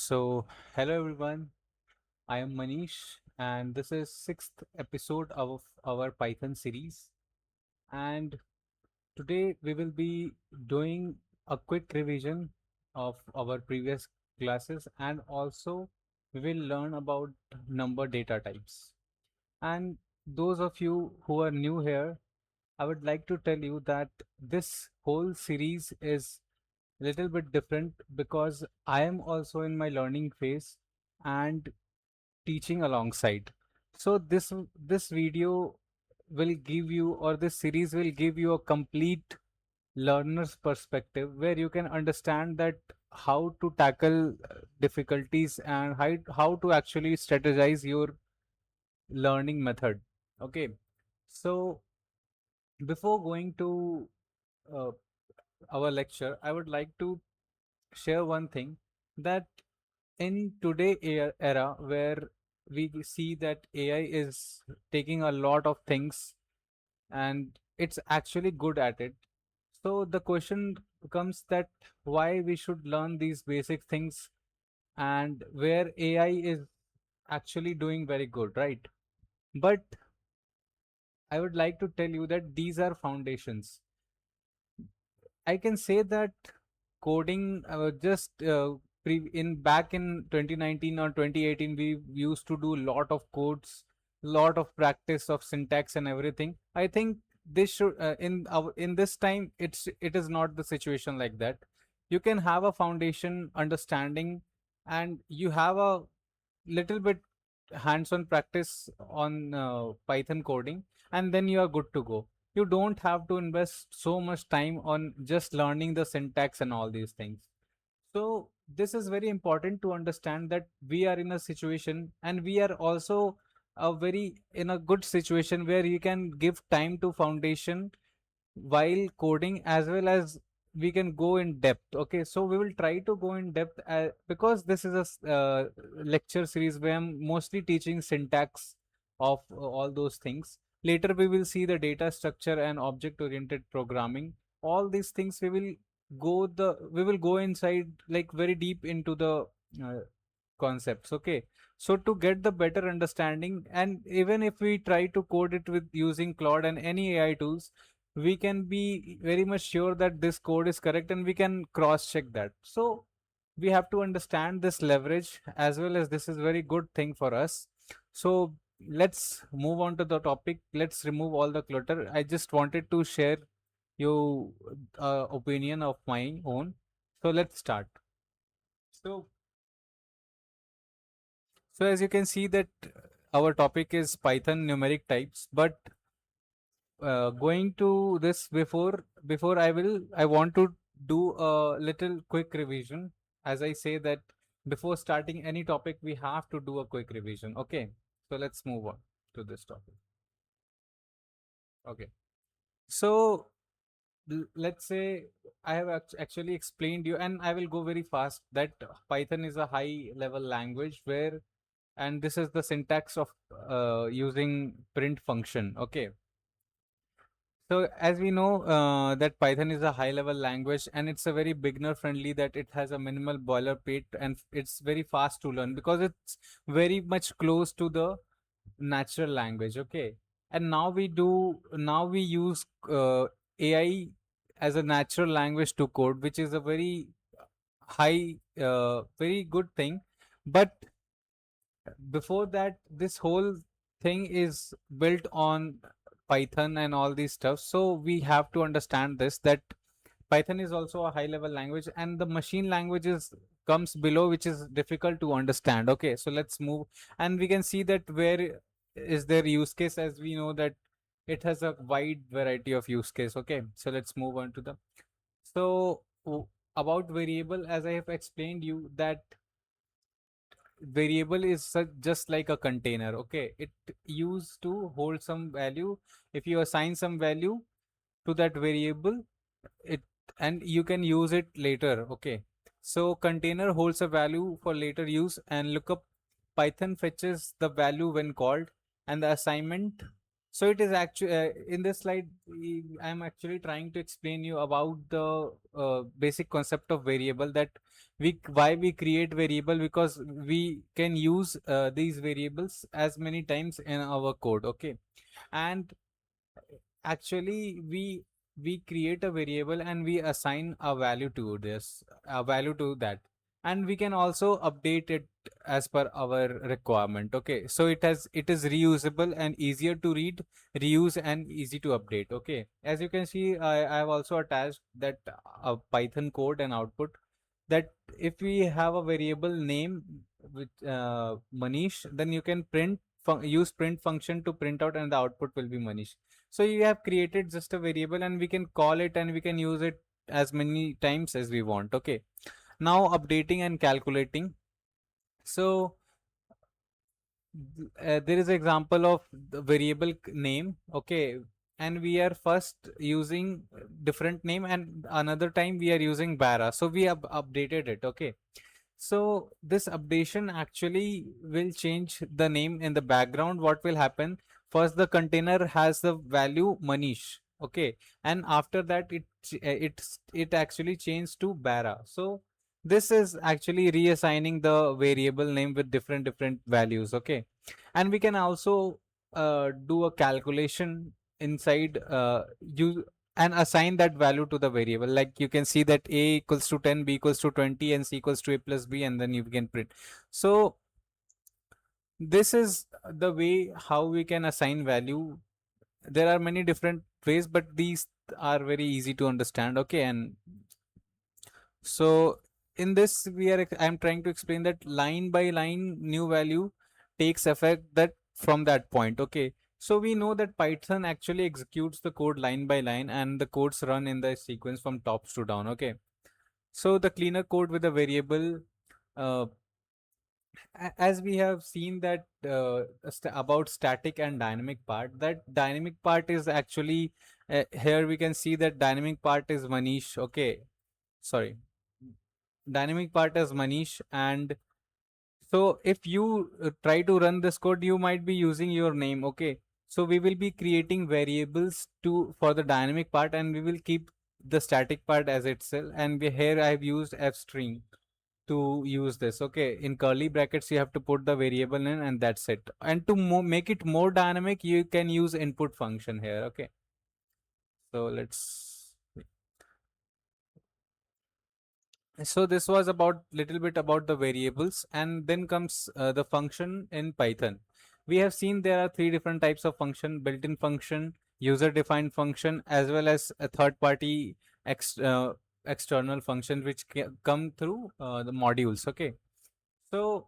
So, hello everyone. I am Manish, and this is sixth episode of our Python series. And today we will be doing a quick revision of our previous classes, and also we will learn about number data types. And those of you who are new here, I would like to tell you that this whole series is little bit different because I am also in my learning phase and teaching alongside. So this video will give you, or this series will give you a complete learner's perspective where you can understand that how to tackle difficulties and how to actually strategize your learning method. Okay. So before going to uh, our lecture, I would like to share one thing that in today era where we see that AI is taking a lot of things and it's actually good at it. So the question becomes that why we should learn these basic things and where AI is actually doing very good, right? But I would like to tell you that these are foundations. I can say that coding just in back in 2019 or 2018 we used to do a lot of codes, lot of practice of syntax and everything. I think this should in this time it is not the situation like that. You can have a foundation understanding and you have a little bit hands-on practice on Python coding, and then you are good to go. You don't have to invest so much time on just learning the syntax and all these things. So this is very important to understand that we are in a situation and we are also a very in a good situation where you can give time to foundation while coding as well as we can go in depth. Okay, so we will try to go in depth because this is a lecture series where I'm mostly teaching syntax of all those things. Later we will see the data structure and object oriented programming. All these things we will go inside like very deep into the uh, concepts. Okay, so to get the better understanding, and even if we try to code it with using Claude and any AI tools, we can be very much sure that this code is correct and we can cross check that. So we have to understand this leverage as well as this is very good thing for us. So let's move on to the topic. Let's remove all the clutter. I just wanted to share you opinion of my own. So let's start. So so as you can see that our topic is Python numeric types, but going to this before I want to do a little quick revision. As I say that before starting any topic we have to do a quick revision. Okay, so let's move on to this topic. Okay, so let's say I have actually explained you, and I will go very fast, that Python is a high level language where, and this is the syntax of using print function. Okay, so as we know that Python is a high level language and it's a very beginner friendly, that it has a minimal boilerplate and it's very fast to learn because it's very much close to the natural language. Okay, and now we use AI as a natural language to code, which is a very very good thing. But before that, this whole thing is built on Python and all these stuff. So we have to understand this, that Python is also a high level language and the machine languages comes below, which is difficult to understand. Okay, so let's move, and we can see that where is their use case, as we know that it has a wide variety of use case. Okay, so let's move on to the, so about variable, as I have explained you that variable is just like a container. Okay, it used to hold some value. If you assign some value to that variable, it and you can use it later. Okay, so container holds a value for later use, and lookup Python fetches the value when called, and the assignment So it is actually in this slide, I'm actually trying to explain you about the basic concept of variable, that we why we create variable, because we can use these variables as many times in our code. Okay. And actually we create a variable and we assign a value to this, a value to that, and we can also update it as per our requirement. Okay, so it is reusable and easier to read, reuse, and easy to update. Okay, as you can see, I have also attached that Python code and output, that if we have a variable name with Manish, then you can use print function to print out, and the output will be Manish. So you have created just a variable and we can call it and we can use it as many times as we want. Okay. Now updating and calculating. So there is an example of the variable name. Okay. And we are first using different name, and another time we are using bara. So we have updated it. Okay. So this updation actually will change the name in the background. What will happen? First, the container has the value Manish. Okay, and after that, it actually changed to Bara. So this is actually reassigning the variable name with different values. Okay, and we can also do a calculation inside you and assign that value to the variable. Like you can see that a equals to 10, b equals to 20, and c equals to a plus b, and then you can print. So this is the way how we can assign value. There are many different ways, but these are very easy to understand. Okay, and so in this I'm trying to explain that line by line new value takes effect that from that point. Okay, so we know that Python actually executes the code line by line, and the codes run in the sequence from tops to down. Okay, so the cleaner code with a variable, uh, as we have seen that about static and dynamic part, that dynamic part is actually here we can see that dynamic part is Manish. Okay, sorry, dynamic part is Manish. And so if you try to run this code, you might be using your name. Okay, so we will be creating variables to for the dynamic part, and we will keep the static part as itself. And here I've used f string to use this. Okay, in curly brackets you have to put the variable in, and that's it. And to make it more dynamic, you can use input function here. Okay, so let's so this was about little bit about the variables, and then comes the function in Python. We have seen there are three different types of function: built-in function, user-defined function, as well as a third-party external function which come through the modules. Okay, so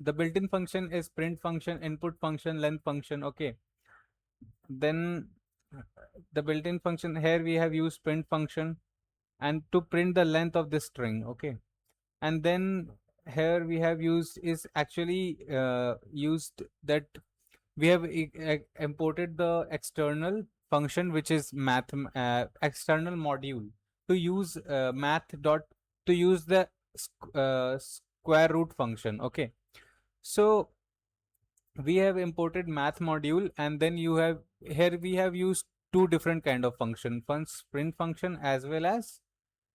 the built-in function is print function, input function, length function. Okay, then the built-in function here we have used print function and to print the length of the string. Okay, and then here we have used is actually used that we have imported the external function which is math external module to use math dot to use the square root function. Okay, so we have imported math module, and then you have here we have used two different kind of function, one print function as well as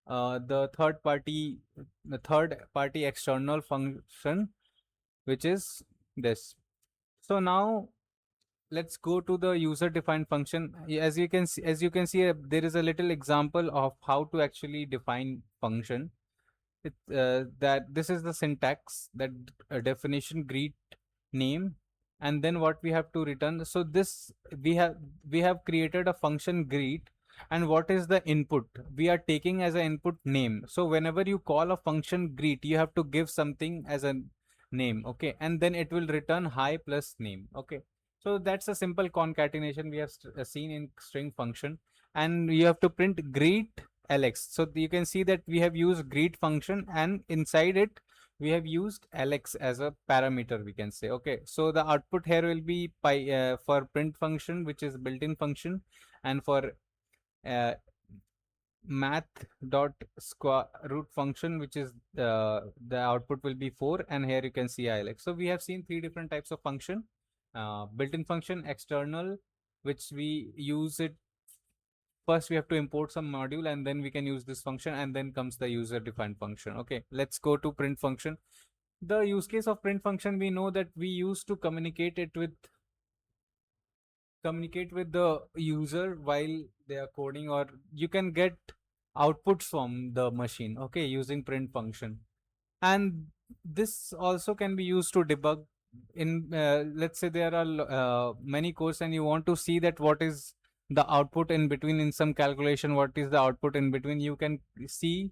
the third party external function, which is this. So now let's go to the user defined function. As you can see, there is a little example of how to actually define function. That this is the syntax, that definition, greet, name, and then what we have to return. So this we have created a function greet, and what is the input we are taking as an input? Name. So whenever you call a function greet, you have to give something as a name. Okay, and then it will return hi plus name. Okay, so that's a simple concatenation we have seen in string function, and you have to print greet Alex. So you can see that we have used greet function, and inside it we have used Alex as a parameter, we can say. Okay, so the output here will be for print function, which is built-in function, and for uh, math dot square root function, which is the output will be 4, and here you can see Alex. So we have seen three different types of function. Built-in function external, which we use it. First we have to import some module and then we can use this function, and then comes the user defined function. Okay, let's go to print function. The use case of print function, we know that we used to communicate with the user while they are coding, or you can get outputs from the machine, okay, using print function. And this also can be used to debug in, let's say there are many codes and you want to see that what is the output in between in some calculation, what is the output in between, you can see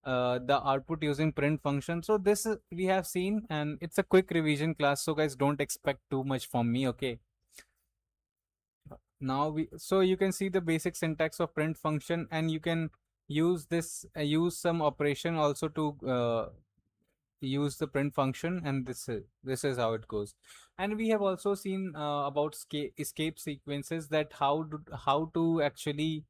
the output using print function. So this we have seen, and it's a quick revision class, so guys don't expect too much from me. Okay, now we, so you can see the basic syntax of print function, and you can use this use some operation also to use the print function, and this is how it goes. And we have also seen about escape sequences, that how to actually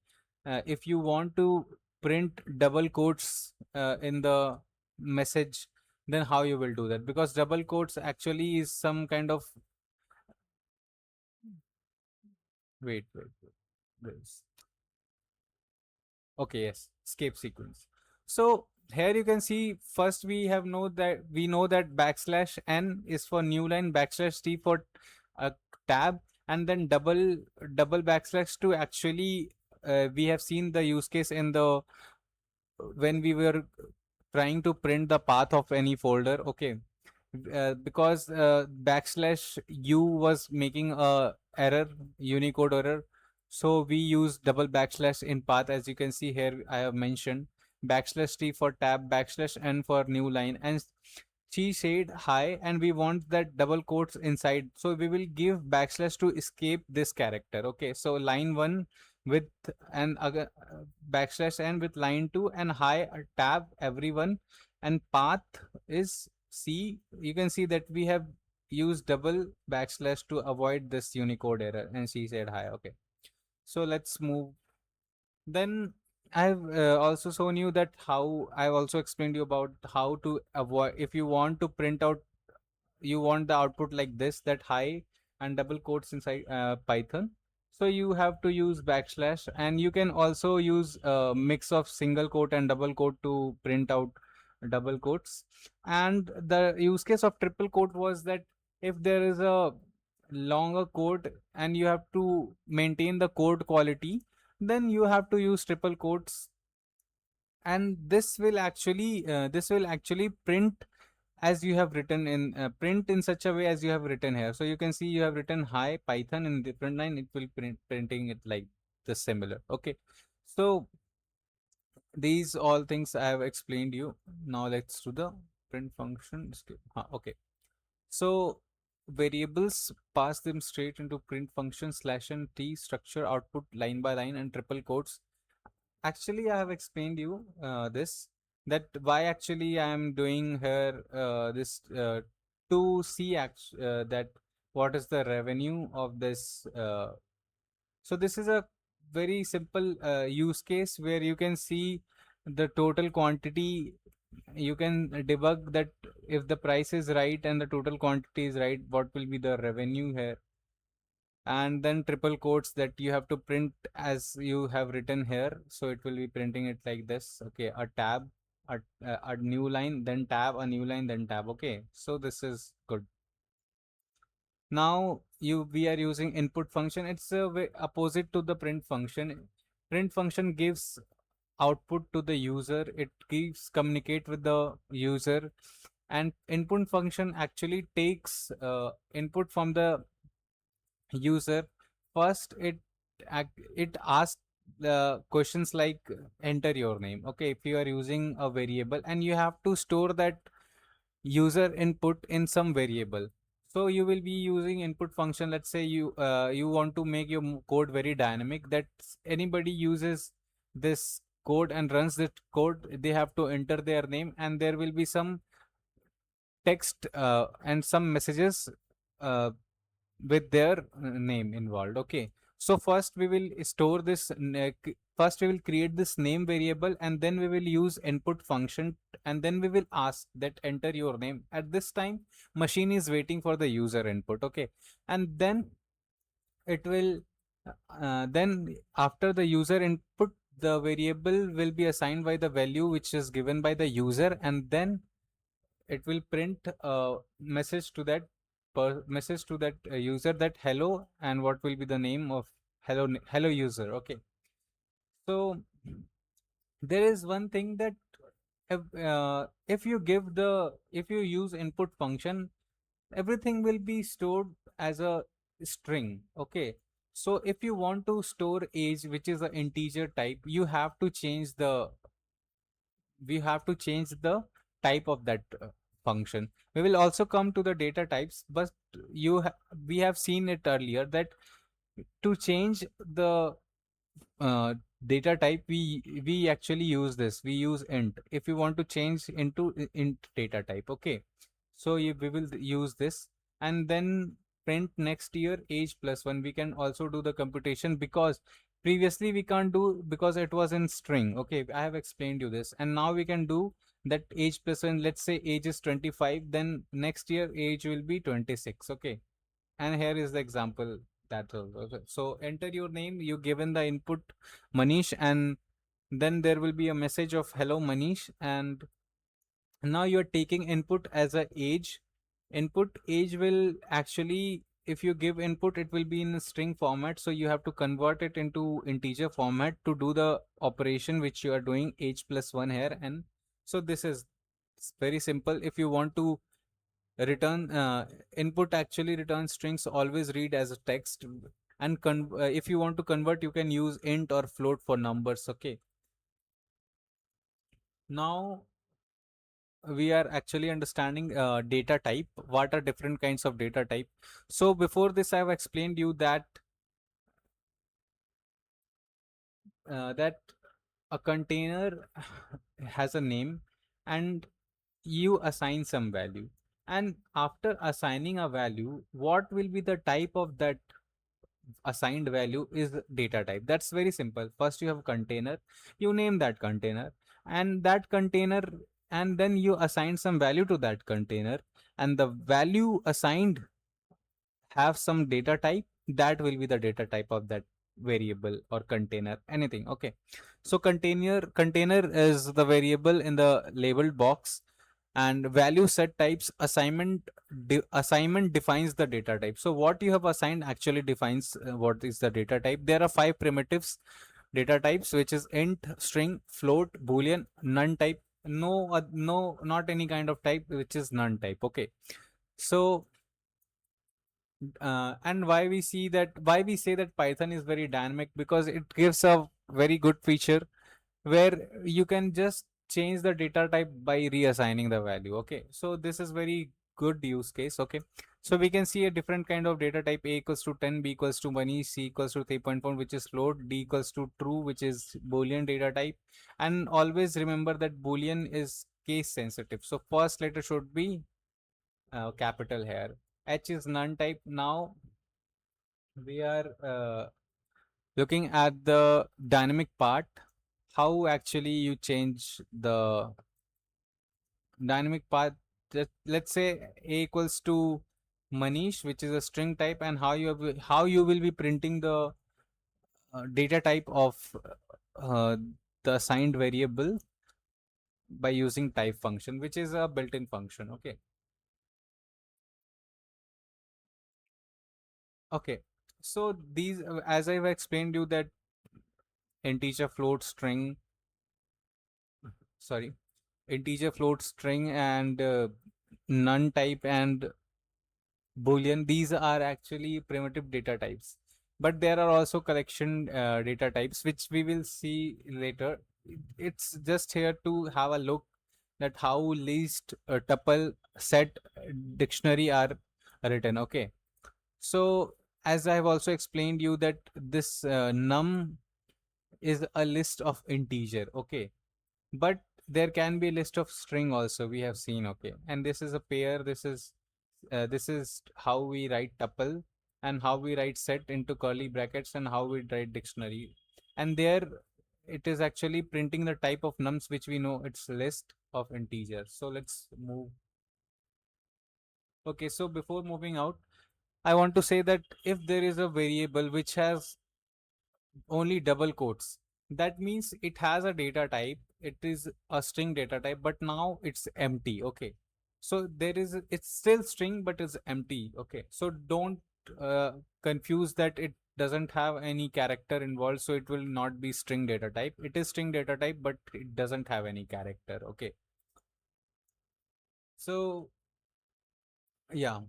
if you want to print double quotes in the message, then how you will do that, because double quotes actually is some kind of, wait, this, okay, yes, escape sequence. So here you can see, first we know that backslash n is for new line, backslash t for tab, and then double backslash to actually we have seen the use case in the when we were trying to print the path of any folder. Okay, because backslash u was making a error, unicode error, so we use double backslash in path. As you can see here, I have mentioned backslash t for tab, backslash n for new line, and she said hi, and we want that double quotes inside, so we will give backslash to escape this character. Okay, so line 1 with and backslash n with line 2, and hi tab everyone, and path is C. You can see that we have used double backslash to avoid this Unicode error, and she said hi. Okay, so let's move. Then I've also shown you that how I've also explained you about how to avoid, if you want to print out, you want the output like this, that hi and double quotes inside Python. So you have to use backslash, and you can also use a mix of single quote and double quote to print out double quotes. And the use case of triple quote was that if there is a longer code and you have to maintain the code quality, then you have to use triple quotes, and this will actually print as you have written in print in such a way as you have written here. So you can see you have written hi Python in different line, it will printing it like the similar. Okay, so these all things I have explained you. Now let's do the print function. Okay, so variables, pass them straight into print function slash and t, structure output line by line and triple quotes. Actually, I have explained you this, that why actually I am doing here this to see that what is the revenue of this. So this is a very simple use case where you can see the total quantity. You can debug that if the price is right and the total quantity is right, what will be the revenue here. And then triple quotes that you have to print as you have written here, so it will be printing it like this. Okay, a tab, a new line, then tab, a new line, then tab. Okay, so this is good. Now we are using input function. It's a way opposite to the print function. Print function gives output to the user, it gives communicate with the user, and input function actually takes input from the user. First it asks the questions like enter your name. Okay, if you are using a variable and you have to store that user input in some variable, so you will be using input function. Let's say you want to make your code very dynamic, that anybody uses this code and runs that code, they have to enter their name, and there will be some text and some messages uh, with their name involved. Okay, So first we will store this first we will create this name variable, and then we will use input function, and then we will ask that enter your name. At this time machine is waiting for the user input, okay, and then it will then after the user input, the variable will be assigned by the value which is given by the user, and then it will print a message to that user, that hello, and what will be the name of hello user, okay. So there is one thing that if you give the if you use input function, everything will be stored as a string, okay. So if you want to store age, which is an integer type, you have to change the we have to change the type of that function. We will also come to the data types, but we have seen it earlier that to change the uh, data type, we actually use this. We use int if you want to change into int data type, okay. So we will use this, and then print next year age plus 1. We can also do the computation because previously we can't do because it was in string, okay. I have explained you this, and now we can do that age plus 1. Let's say age is 25, then next year age will be 26, okay. And here is the example that okay. So enter your name, you given the input Manish, and then there will be a message of hello Manish, and now you're taking input as a age. Input age will actually, if you give input, it will be in a string format, so you have to convert it into integer format to do the operation which you are doing, age plus 1 here. And so this is very simple. If you want to return input actually return strings, always read as a text, and if you want to convert, you can use int or float for numbers, okay. Now we are actually understanding data type. What are different kinds of data type? So before this I have explained you that that a container has a name, and you assign some value, and after assigning a value, what will be the type of that assigned value is data type. That's very simple. First you have container, you name that container, and that container, and then you assign some value to that container, and the value assigned have some data type. That will be the data type of that variable or container, anything, okay. So container is the variable in the labeled box, and value set types. Assignment defines the data type. So what you have assigned actually defines what is the data type. There are 5 primitives data types, which is int, string, float, boolean, none type. No, not any kind of type which is none type, okay. So and why we say that Python is very dynamic, because it gives a very good feature where you can just change the data type by reassigning the value, okay. So this is very good use case, okay. So we can see a different kind of data type: a equals to 10, b equals to money, c equals to 3.1, which is float, d equals to true, which is boolean data type. And always remember that boolean is case sensitive, so first letter should be capital here. H is none type. Now we are looking at the dynamic part, how actually you change the dynamic part. Let's say a equals to Manish, which is a string type, and how you will be printing the data type of uh, the assigned variable by using type function, which is a built-in function, okay. Okay, so these as I've explained you that integer float string sorry integer float string and none type and boolean, these are actually primitive data types, but there are also collection data types which we will see later. It's just here to have a look that how list, tuple, set, dictionary are written, okay. So as I have also explained you that this num is a list of integer, okay, but there can be a list of string also, we have seen, okay. And this is a pair, this is how we write tuple. and how we write set into curly brackets, and how we write dictionary. And there it is actually printing the type of nums which we know it's list of integers. So let's move. Okay, so before moving out, I want to say that if there is a variable which has only double quotes, that means it has a data type, it is a string data type, but now it's empty. Okay, so there is it's still string but it's empty. Okay, so don't uh, confuse that it doesn't have any character involved, so it will not be string data type. It is string data type, but it doesn't have any character. Okay, so yeah,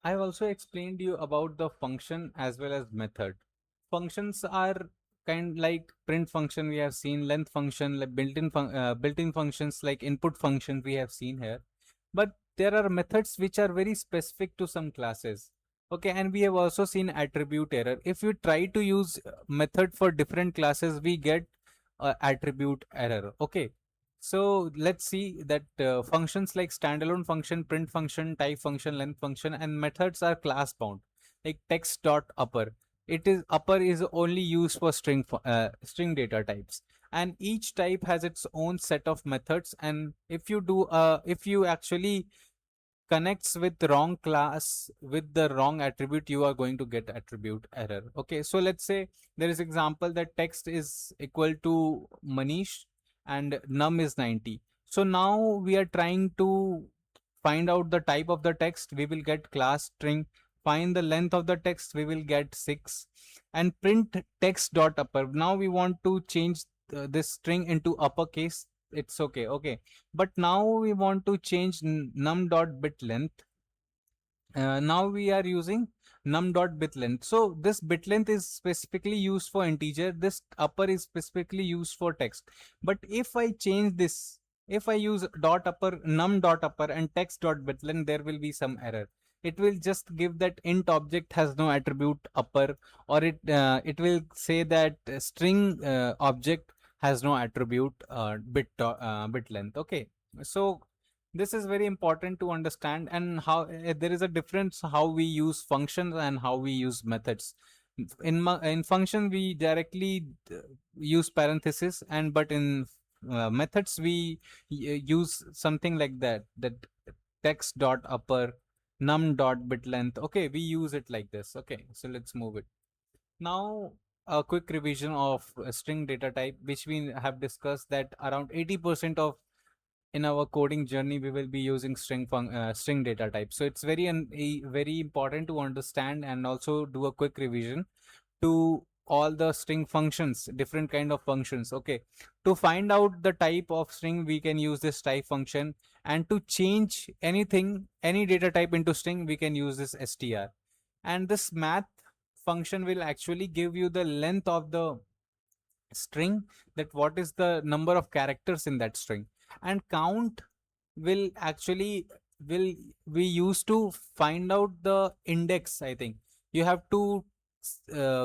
I've also explained you about the function as well as method. Functions are kind like print function we have seen, length function, like built-in functions like input function we have seen here. But there are methods which are very specific to some classes. Okay, and we have also seen attribute error. If you try to use method for different classes, we get attribute error. Okay, so let's see that functions like standalone function, print function, type function, length function, and methods are class bound. Like text dot upper, it is upper is only used for string data types, and each type has its own set of methods. And if you actually connects with the wrong class with the wrong attribute, you are going to get attribute error. Okay, so let's say there is example that text is equal to Manish and num is 90. So now we are trying to find out the type of the text, we will get class string. Find the length of the text, we will get 6. And print text dot upper, now we want to change this string into uppercase. It's okay. Okay, but now we want to change num dot bit length. Now we are using num dot bit length. So this bit length is specifically used for integer. This upper is specifically used for text. But if I change this, if I use dot upper, num dot upper and text dot bit length, there will be some error. It will just give that int object has no attribute upper, or it will say that string object has no attribute bit length. Okay, so this is very important to understand, and how there is a difference how we use functions and how we use methods. In function we directly use parenthesis, and but in methods we use something like that text dot upper, num dot bit length. Okay, we use it like this. Okay, so let's move it now. A quick revision of string data type, which we have discussed that around 80% of in our coding journey we will be using string data type. So it's very important to understand and also do a quick revision to all the string functions, different kind of functions. Okay, to find out the type of string we can use this type function, and to change anything, any data type into string, we can use this str. And this math function will actually give you the length of the string, that what is the number of characters in that string. And count will actually will we use to find out the index. I think you have to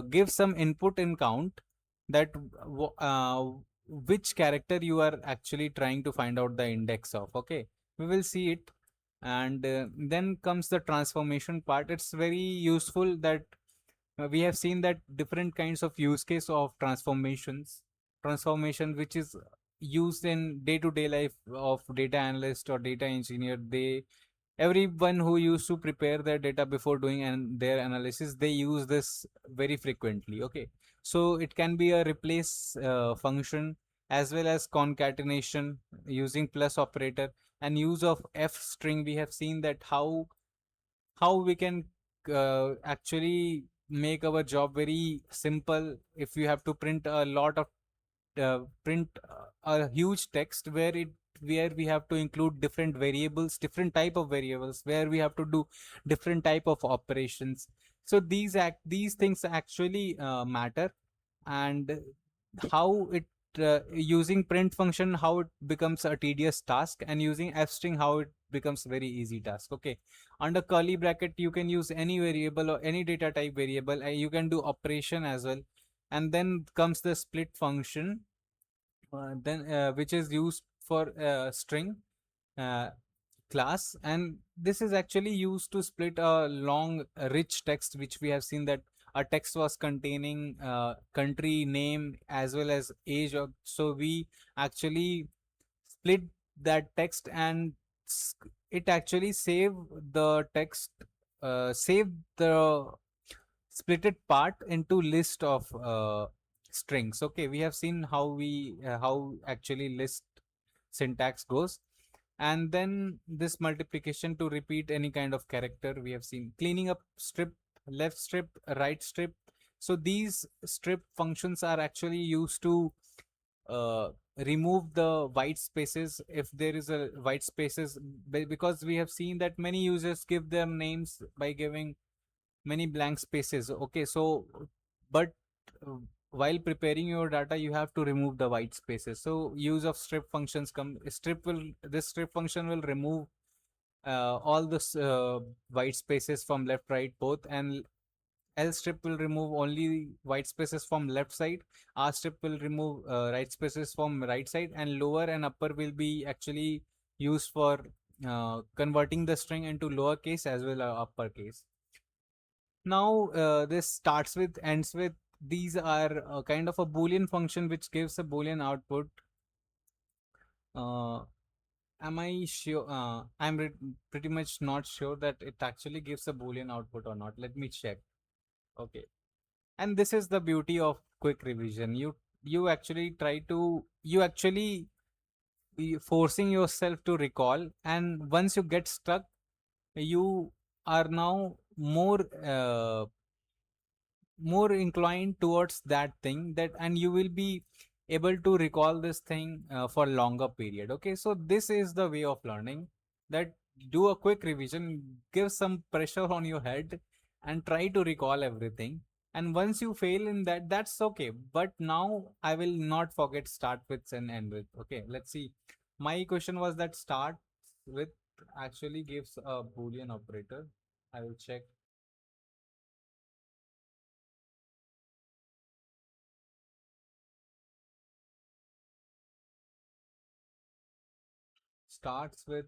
give some input in count, that which character you are actually trying to find out the index of. Okay, we will see it. And then comes the transformation part. It's very useful that we have seen that different kinds of use case of transformation which is used in day-to-day life of data analyst or data engineer. They Everyone who used to prepare their data before doing their analysis, they use this very frequently. Okay, so it can be a replace function, as well as concatenation using plus operator, and use of f string. We have seen that how we can actually make our job very simple. If you have to print a lot of print a huge text where we have to include different variables, different type of variables, where we have to do different type of operations. So these things actually matter. And how it using print function, how it becomes a tedious task, and using f string, how it becomes very easy task. Okay, under curly bracket you can use any variable or any data type variable, and you can do operation as well. And then comes the split function, then which is used for string. uh, class, and this is actually used to split a long rich text, which we have seen that a text was containing country name as well as age of, so we actually split that text, and it actually save the text, save the splitted part into list of strings. Okay, we have seen how actually list syntax goes. And then this multiplication to repeat any kind of character, we have seen cleaning up strip, left strip, right strip. So these strip functions are actually used to uh, remove the white spaces if there is a white spaces, because we have seen that many users give their names by giving many blank spaces. Okay, so but uh, while preparing your data, you have to remove the white spaces. So use of strip functions come, strip will, this strip function will remove all the white spaces from left, right, both, and L strip will remove only white spaces from left side. R strip will remove right spaces from right side, and lower and upper will be actually used for converting the string into lowercase as well as uppercase. Now, this starts with, ends with. These are kind of a Boolean function which gives a Boolean output. Uh, am I sure? Pretty much not sure that it actually gives a Boolean output or not. Let me check. Okay. And this is the beauty of quick revision. You actually try to, you actually forcing yourself to recall, and once you get stuck, you are now more inclined towards that thing, that and you will be able to recall this thing for longer period. Okay, so this is the way of learning, that do a quick revision, give some pressure on your head, and try to recall everything. And once you fail in that, that's okay, but now I will not forget start with and end with. Okay, let's see. My question was that start with actually gives a Boolean operator. I will check. Starts with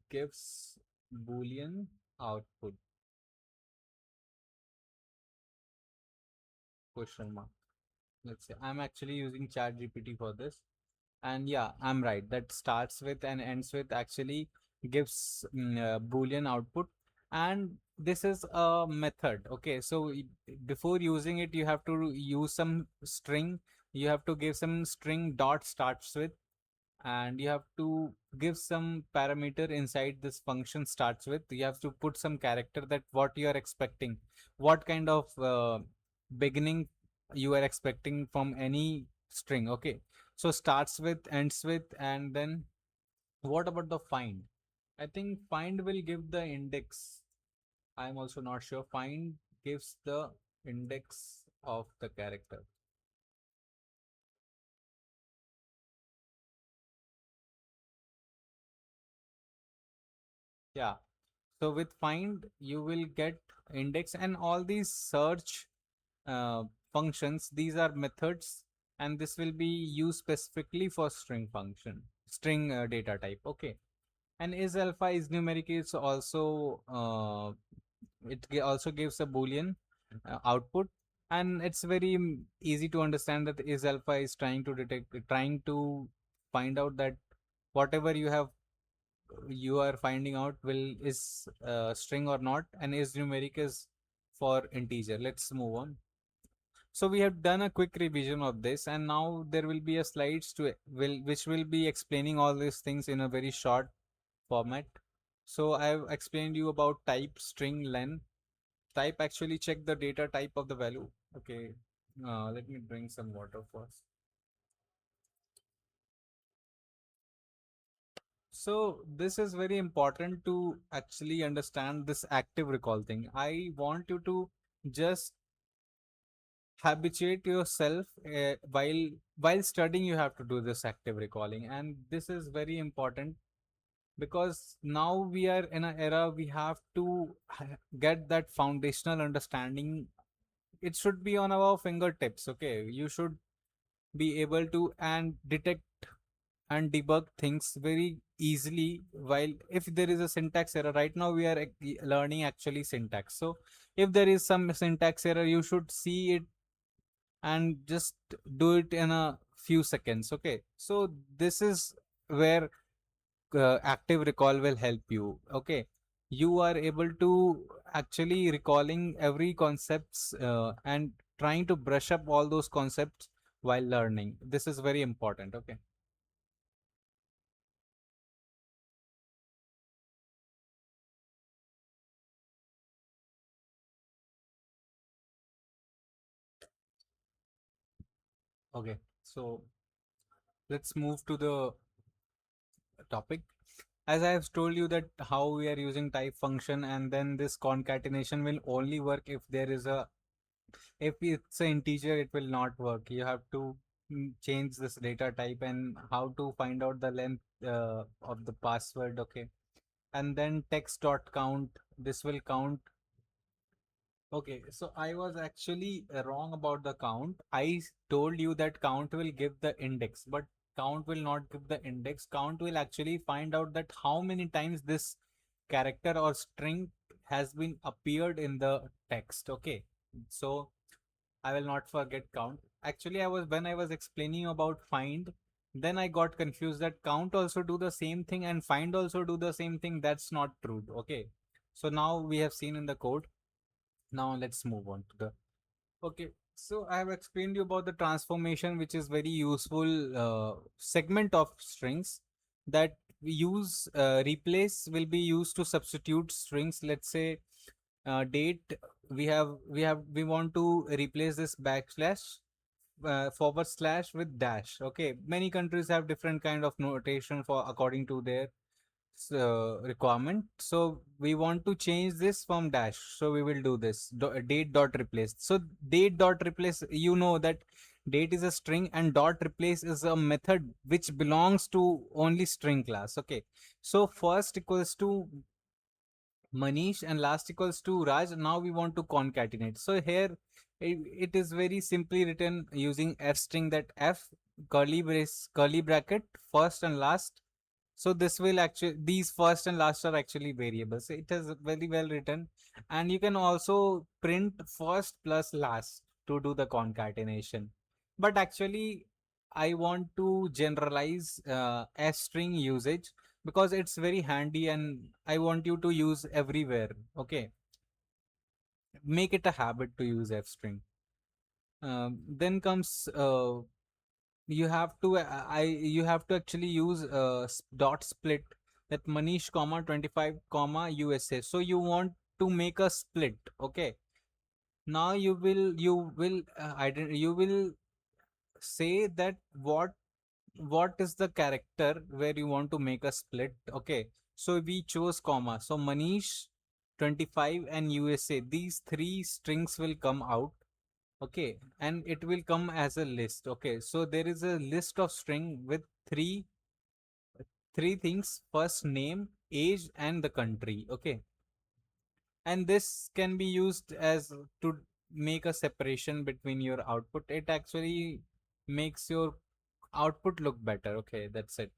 gives Boolean output, question mark. Let's say I'm actually using Chat GPT for this. And yeah, I'm right. That starts with and ends with actually gives Boolean output. And this is a method. Okay, so before using it, you have to use some string. You have to give some string dot starts with, and you have to give some parameter inside this function starts with. You have to put some character that what you are expecting, what kind of beginning you are expecting from any string. Okay, so starts with, ends with, and then what about the find? I think find will give the index. I'm also not sure. Find gives the index of the character. Yeah, so with find, you will get index, and all these search uh, functions, these are methods, and this will be used specifically for string function, string data type. Okay, and is alpha is numeric is also also gives a Boolean output, and it's very easy to understand that is alpha is trying to detect, trying to find out that whatever you are finding out will is string or not, and is numeric is for integer. Let's move on. So we have done a quick revision of this, and now there will be a slides to will which will be explaining all these things in a very short format. So I've explained you about type, string, len. Type actually check the data type of the value. Okay, let me drink some water first. So this is very important to actually understand this active recall thing. I want you to just habituate yourself while studying. You have to do this active recalling, and this is very important because now we are in an era we have to get that foundational understanding. It should be on our fingertips. Okay, you should be able to and detect and debug things very easily. While if there is a syntax error, right now we are learning actually syntax. So if there is some syntax error, you should see it and just do it in a few seconds. Okay, so this is where active recall will help you. Okay, you are able to actually recalling every concepts and trying to brush up all those concepts while learning. This is very important. Okay. Okay, so let's move to the topic. As I have told you that how we are using type function, and then this concatenation will only work if there is a, if it's an integer, it will not work. You have to change this data type and how to find out the length of the password. Okay, and then text dot count, this will count. Okay, so I was actually wrong about the count. Told you that count will give the index, but count will not give the index. Count will actually find out that how many times this character or string has been appeared in the text. Okay, so I will not forget count. Actually, when I was explaining about find, then I got confused that count also do the same thing and find also do the same thing. That's not true. Okay, so now we have seen in the code. Now let's move on to the, okay. So I have explained you about the transformation, which is very useful segment of strings that we use. Replace will be used to substitute strings. Let's say date. We want to replace this backslash forward slash with dash. Okay, many countries have different kind of notation for according to their requirement. So we want to change this from dash, so we will do this date dot replace. So date dot replace, you know that date is a string and dot replace is a method which belongs to only string class. Okay, so first equals to Manish and last equals to Raj. Now we want to concatenate. So here it is very simply written using f string, that f curly brace curly bracket first and last. So this will actually, these first and last are actually variables. It is very well written, and you can also print first plus last to do the concatenation. But actually, I want to generalize f string usage because it's very handy and I want you to use everywhere. Okay, make it a habit to use f string. Then comes you have to you have to actually use dot split, that Manish comma 25 comma USA. So you want to make a split. Okay, now you will say that what is the character where you want to make a split. Okay, so we chose comma, so Manish 25 and USA, these three strings will come out. Okay, and it will come as a list. Okay, so there is a list of string with three things: first name, age, and the country. Okay, and this can be used as to make a separation between your output. It actually makes your output look better. Okay, that's it.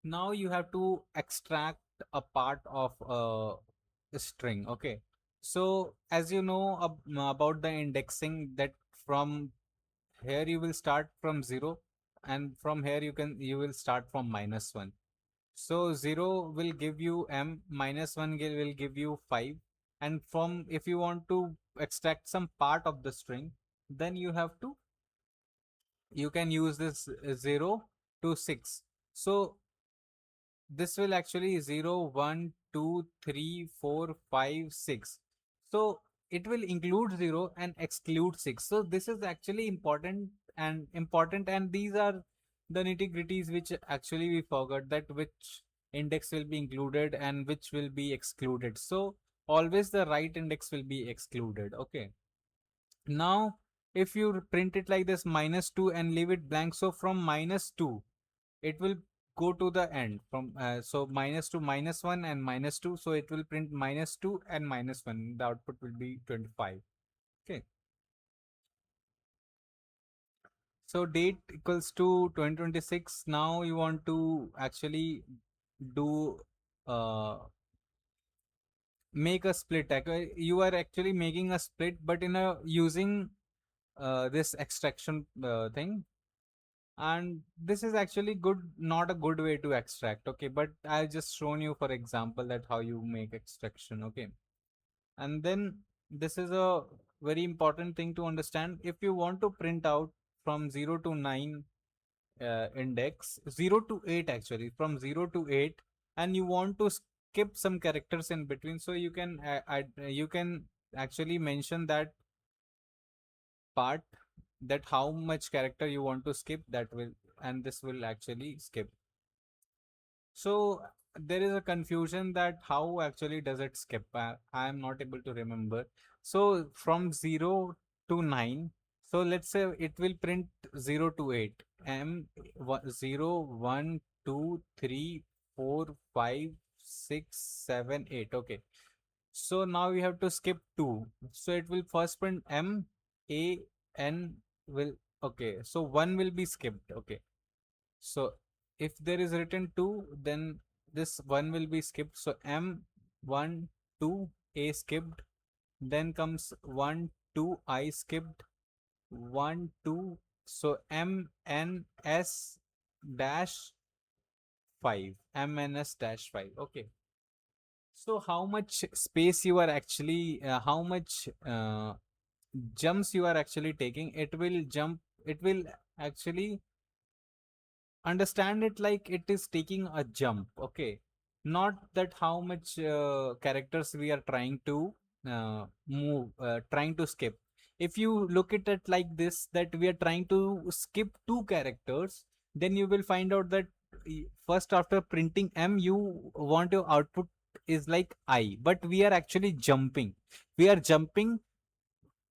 Now you have to extract a part of a string. Okay, so as you know about the indexing, that from here you will start from 0, and from here you will start from -1. So 0 will give you m, -1 will give you 5, and from, if you want to extract some part of the string, then you can use this 0 to 6. So this will actually 0, 1, 2, 3, 4, 5, 6. So it will include 0 and exclude 6. So this is actually important, and these are the nitty gritties which actually we forgot, that which index will be included and which will be excluded. So always the right index will be excluded. Okay, now if you print it like this -2 and leave it blank, so from -2 it will go to the end, from so -2 -1 and -2, so it will print -2 and -1, the output will be 25. Okay, So date equals to 2026. Now you want to actually do make a split. You are actually making a split, but in a using this extraction thing. And this is actually good, not a good way to extract. Okay, but I just shown you for example that how you make extraction. Okay, and then this is a very important thing to understand. If you want to print out from 0 to 9 index, 0 to 8 actually, from 0 to 8, and you want to skip some characters in between, so you can you can actually mention that part, that how much character you want to skip, that will, and this will actually skip. So there is a confusion that how actually does it skip. I am not able to remember. So from 0 to 9, so let's say it will print 0 to 8, m 0 1 2 3 4 5 6 7 8. Okay, so now we have to skip 2, so it will first print m a n will. Okay, so 1 will be skipped. Okay, so if there is written 2, then this 1 will be skipped. So m 1 2 a skipped, then comes 1 2 I skipped, 1 2, so m n s dash 5, m n s dash 5. Okay, so how much space you are actually how much jumps you are actually taking, it will actually understand it like it is taking a jump. Okay, not that how much characters we are trying to trying to skip. If you look at it like this, that we are trying to skip two characters, then you will find out that first after printing m, you want your output is like I, but we are actually jumping, we are jumping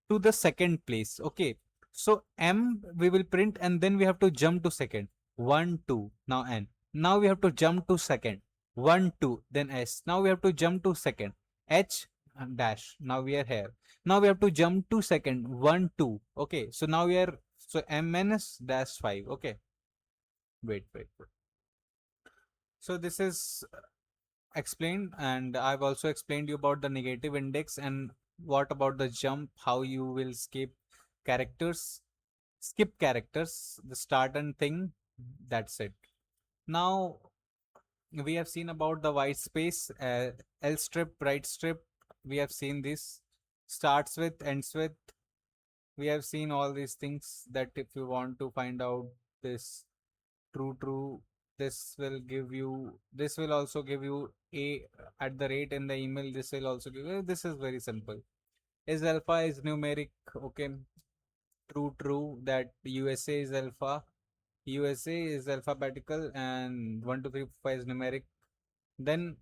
to the second place. Okay, so m we will print, and then we have to jump to second. 1 2, now n, now we have to jump to second. 1 2, then s, now we have to jump to second. H and dash, now we are here, now we have to jump to second. 1 2. Okay, so now we are, so m minus dash 5. Okay, wait. So this is explained, and I've also explained you about the negative index, and what about the jump, how you will characters skip characters, the start and thing. That's it. Now we have seen about the white space, L strip, right strip. We have seen this, starts with, ends with. We have seen all these things, that if you want to find out this true, this will give you, this will also give you a at the rate in the email. This will also give you, this is very simple. Is alpha is numeric. Okay, true, that USA is alpha, USA is alphabetical, and 1 2 3 4 5 is numeric. Then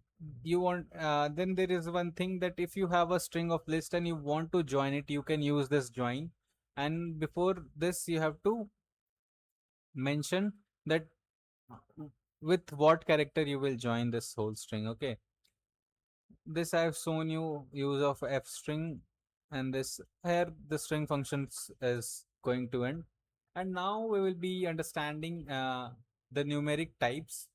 you want then there is one thing, that if you have a string of list and you want to join it, you can use this join, and before this you have to mention that with what character you will join this whole string. Okay, this I have shown you use of f string, and this here the string functions is going to end. And now we will be understanding the numeric types.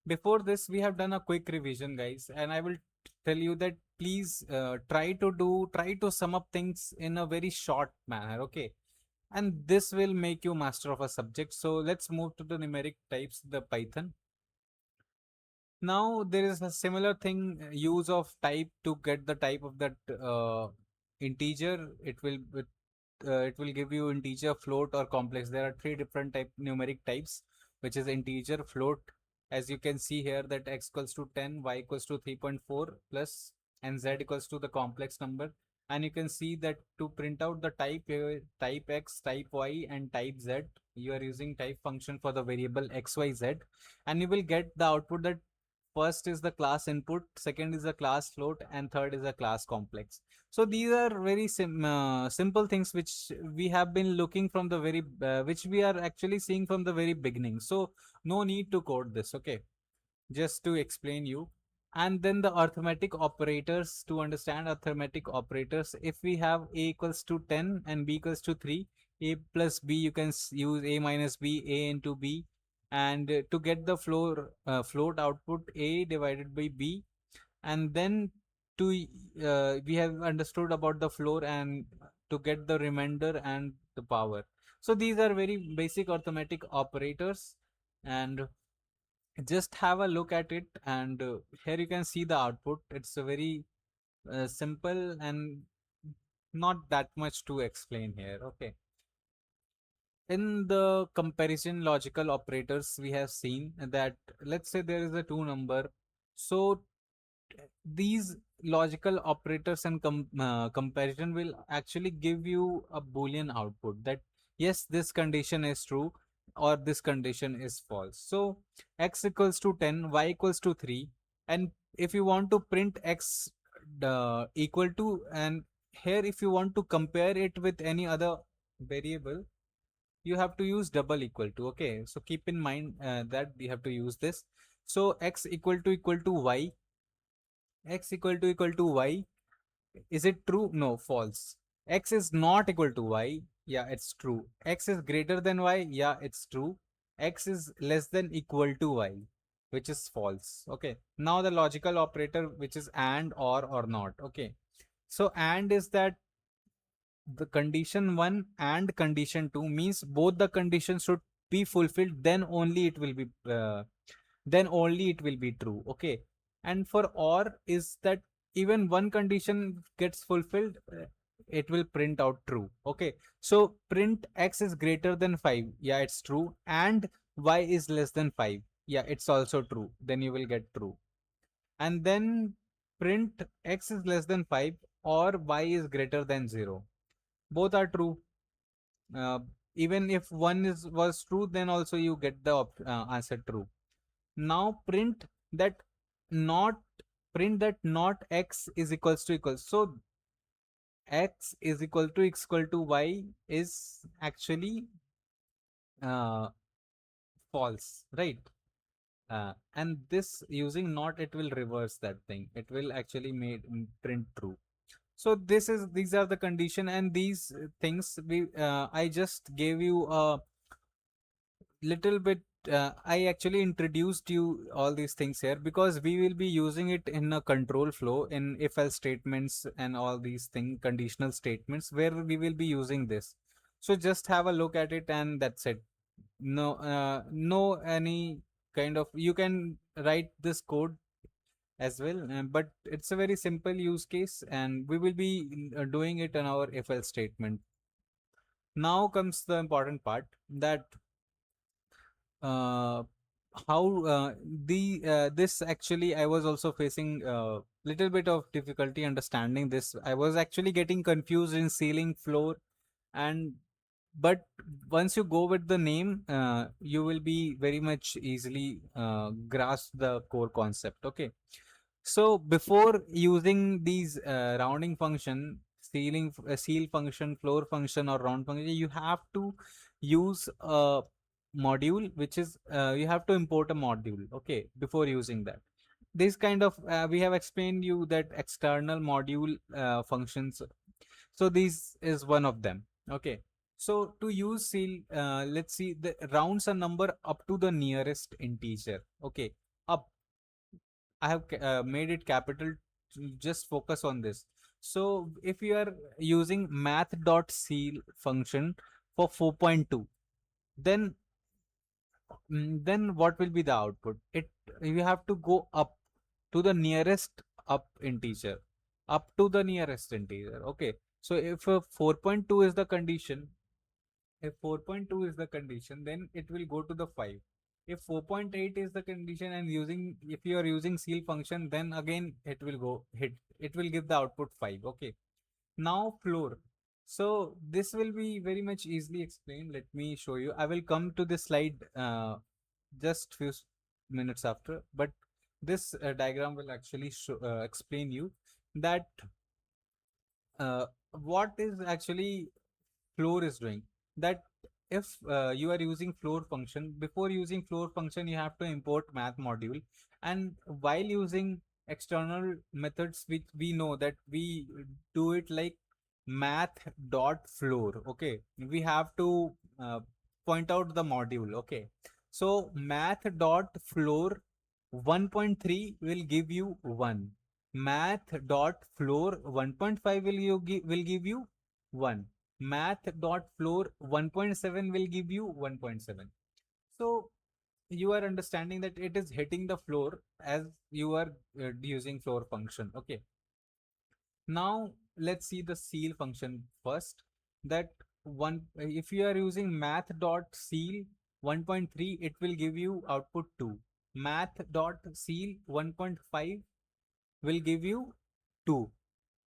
Before this, we have done a quick revision, guys, and I will tell you that please try to sum up things in a very short manner. Okay, and this will make you master of a subject. So let's move to the numeric types, the Python. Now there is a similar thing, use of type to get the type of that integer. It will give you integer, float, or complex. There are three different type numeric types, which is integer, float. As you can see here, that x equals to 10, y equals to 3.4 plus, and z equals to the complex number. And you can see that to print out the type, type x, type y, and type z, you are using type function for the variable x, y, z, and you will get the output that first is the class input, second is the class float, and third is the class complex. So these are very simple things which we have been looking from the very which we are actually seeing from the very beginning. So no need to code this. Okay, just to explain you. And then the arithmetic operators, to understand arithmetic operators, if we have a equals to 10 and b equals to 3, A plus b, you can use a minus b, a into b, and to get the float output, a divided by b. And then to we have understood about the floor, and to get the remainder and the power. So these are very basic arithmetic operators, and just have a look at it. And here you can see the output. It's a very simple and not that much to explain here. Okay, in the comparison logical operators, we have seen that, let's say there is a two number. So these logical operators and comparison will actually give you a boolean output, that yes, this condition is true or this condition is false. So x equals to 10, y equals to 3, and if you want to print x equal to, and here if you want to compare it with any other variable, you have to use double equal to. Okay, so keep in mind that we have to use this. So x equal to y, x equal to y, is it true? No, false. X is not equal to y, yeah, it's true. X is greater than y, yeah, it's true. X is less than equal to y, which is false. Okay, now the logical operator, which is and, or not. Okay, so and is that the condition 1 and condition 2 means both the conditions should be fulfilled, then only it will be true. Okay, and for or is that even one condition gets fulfilled, it will print out true. Okay, so print x is greater than 5, yeah, it's true, and y is less than 5, yeah, it's also true, then you will get true. And then print x is less than 5 or y is greater than 0, both are true. uh, Even if one is was true, then also you get the answer true. Now that not not x is equals to equals. So x is equal to y is actually uh, false, right? And this using not, it will reverse that thing, it will actually print true. So these are the condition, and these things we I just gave you a little bit. I actually introduced you all these things here because we will be using it in a control flow, in if else statements and all these things, conditional statements, where we will be using this. So just have a look at it, and that's it. No any kind of, you can write this code as well, but it's a very simple use case, and we will be doing it in our if else statement. Now comes the important part, that uh, how the this actually, I was also facing little bit of difficulty understanding this. I was actually getting confused in ceiling, floor, and but once you go with the name, you will be very much easily grasp the core concept. Okay, so before using these rounding function, seal function, floor function, or round function, you have to use a module, which is you have to import a module. Okay, before using that, this kind of we have explained you that external module functions. So this is one of them. Okay, so to use seal, let's see, the rounds a number up to the nearest integer. Okay, up, I have made it capital to just focus on this. So if you are using math.seal function for 4.2, then then what will be the output? It, you have to go up to the nearest up to the nearest integer. Okay, so if 4.2 is the condition, if 4.2 is the condition, then it will go to the 5. If 4.8 is the condition, and if you are using seal function, then again it will give the output 5. Okay, now floor. So this will be very much easily explained. Let me show you. I will come to this slide just few minutes after, but this diagram will actually explain you that what is actually floor is doing. That if you are using floor function, before using floor function, you have to import math module, and while using external methods, which we know that we do it like math dot floor. Okay, we have to point out the module. Okay, so math dot floor 1.3 will give you 1. Math dot floor 1.5 will give you 1. Math dot floor 1.7 will give you 1.7. So you are understanding that it is hitting the floor as you are using floor function. Okay, now let's see the seal function first. That one, if you are using math dot seal 1.3, it will give you output 2. Math dot seal 1.5 will give you 2.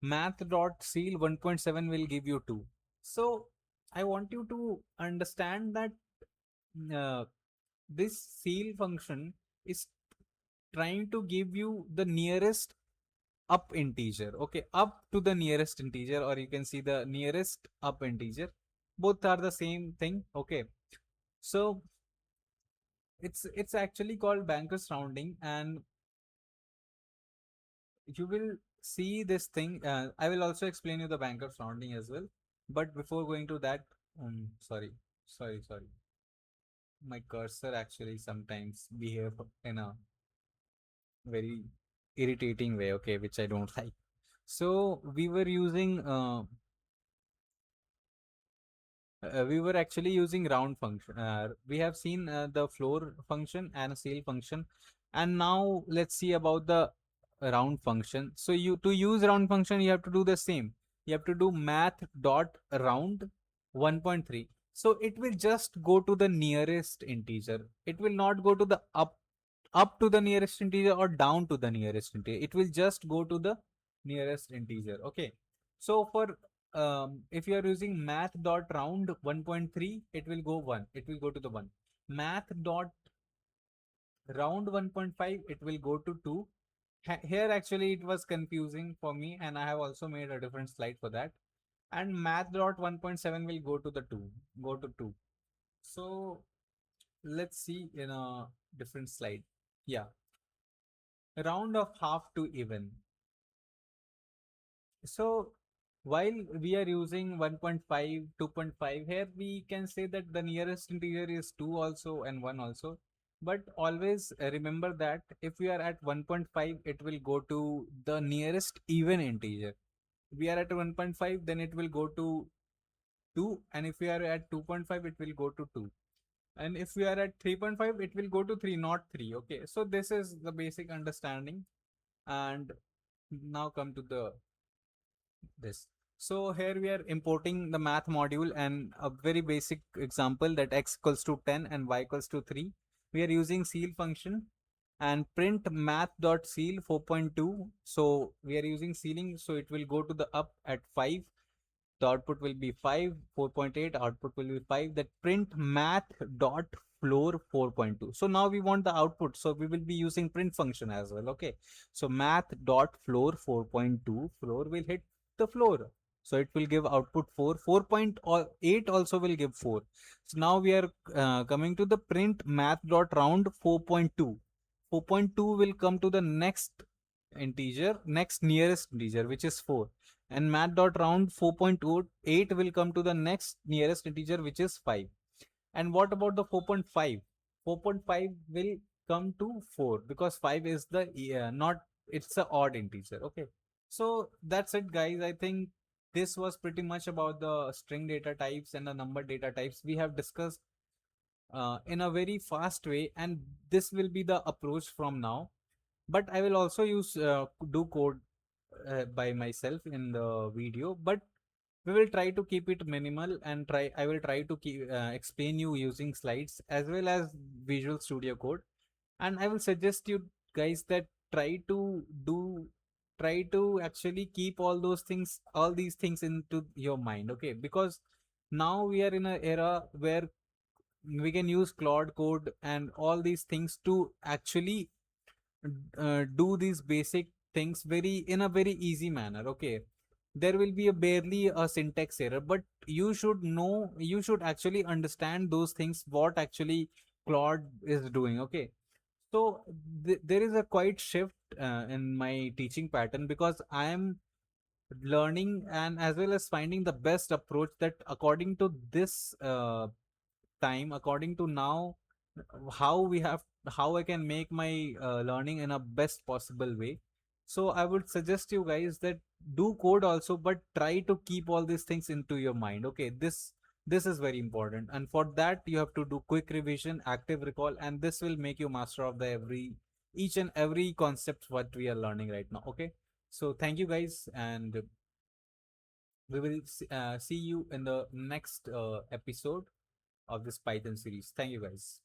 Math dot seal 1.7 will give you 2. So I want you to understand that uh, this seal function is trying to give you the nearest up integer. Okay, up to the nearest integer, or you can see the nearest up integer. Both are the same thing. Okay, so it's actually called Banker's rounding, and you will see this thing. I will also explain you the Banker's rounding as well. But before going to that, sorry, my cursor actually sometimes behave in a very irritating way. Okay, which I don't like. So we were actually using round function. We have seen the floor function and seal function, and now let's see about the round function. So you to use round function, you have to do the same. You have to do math dot round 1.3. So it will just go to the nearest integer. It will not go to the up to the nearest integer or down to the nearest integer. It will just go to the nearest integer. Okay. So for if you are using math dot round 1.3, it will go 1. It will go to the 1. Math dot round 1.5, it will go to 2. Here actually it was confusing for me, and I have also made a different slide for that. And math dot 1.7 will go to the 2. Go to 2. So let's see in a different slide. Yeah. Round of half to even. So while we are using 1.5, 2.5, here we can say that the nearest integer is 2 also and 1 also. But always remember that if we are at 1.5, it will go to the nearest even integer. We are at 1.5, then it will go to 2. And if we are at 2.5, it will go to 2. And if we are at 3.5, it will go to 3, not 3. Okay, so this is the basic understanding. And now come to the this. So here we are importing the math module, and a very basic example that x equals to 10 and y equals to 3. We are using seal function and print math.seal 4.2. So we are using sealing, so it will go to the up at 5. The output will be 5. 4.8 output will be 5. That print math dot floor 4.2. So now we want the output, so we will be using print function as well. Okay, so math dot floor 4.2, floor will hit the floor, so it will give output 4. 4.8 also will give 4. So now we are coming to the print math dot round 4.2. 4.2 will come to the next integer, next nearest integer, which is 4. And math dot round 4.8 will come to the next nearest integer, which is 5. And what about the 4.5? 4.5 will come to 4 because 5 is the not, it's a odd integer. Okay, so that's it, guys. I think this was pretty much about the string data types and the number data types we have discussed in a very fast way, and this will be the approach from now. But I will also use do code by myself in the video, but we will try to keep it minimal, and I will try to keep explain you using slides as well as Visual Studio Code. And I will suggest you guys that try to actually keep all these things into your mind. Okay, because now we are in an era where we can use Claude Code and all these things to actually do these basic things very in a very easy manner. Okay, there will be a barely a syntax error, but you should know, you should actually understand those things, what actually Claude is doing. Okay, so there is a quite shift in my teaching pattern, because I am learning and as well as finding the best approach that according to this time, according to now, how we have, how I can make my learning in a best possible way. So I would suggest you guys that do code also, but try to keep all these things into your mind. Okay, this is very important, and for that you have to do quick revision, active recall, and this will make you master of the every each and every concept what we are learning right now. Okay, so thank you guys, and we will see you in the next episode of this Python series. Thank you guys.